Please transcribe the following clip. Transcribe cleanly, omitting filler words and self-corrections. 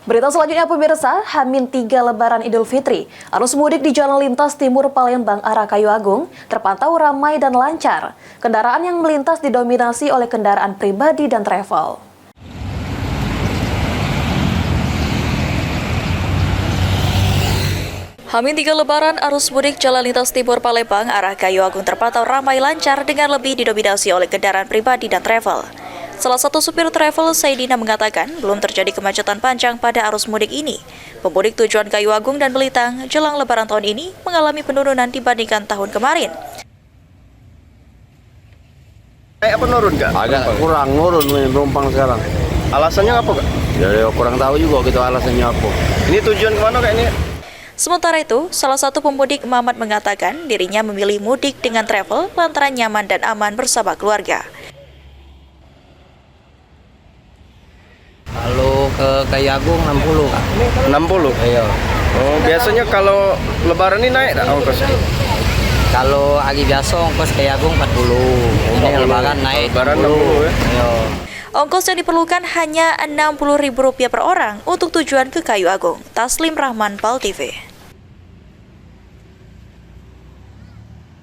Berita selanjutnya pemirsa, H-3 Lebaran Idul Fitri, arus mudik di Jalan Lintas Timur Palembang arah Kayu Agung terpantau ramai dan lancar. Kendaraan yang melintas didominasi oleh kendaraan pribadi dan travel. H-3 Lebaran arus mudik Jalan Lintas Timur Palembang arah Kayu Agung terpantau ramai lancar dengan lebih didominasi oleh kendaraan pribadi dan travel. Salah satu supir travel, Saidina, mengatakan belum terjadi kemacetan panjang pada arus mudik ini. Pemudik tujuan Kayu Agung dan Belitang jelang Lebaran tahun ini mengalami penurunan dibandingkan tahun kemarin. Apa nurun Kak? Agak kurang nurun penumpang sekarang. Alasannya apa Kak? Ya kurang tahu juga gitu alasannya apa. Ini tujuan kemana Kak ini? Sementara itu, salah satu pemudik, Mamat, mengatakan dirinya memilih mudik dengan travel lantaran nyaman dan aman bersama keluarga. Kalau ke Kayu Agung 60 Kak. 60? Iya. Oh, biasanya kalau Lebaran ini naik tak ongkosnya? Kalau hari biasa ongkos Kayu Agung 40. Ini Lebaran naik Lebaran 60 ya? Iya. Ongkos yang diperlukan hanya Rp60.000 per orang untuk tujuan ke Kayu Agung. Taslim Rahman, PAL TV.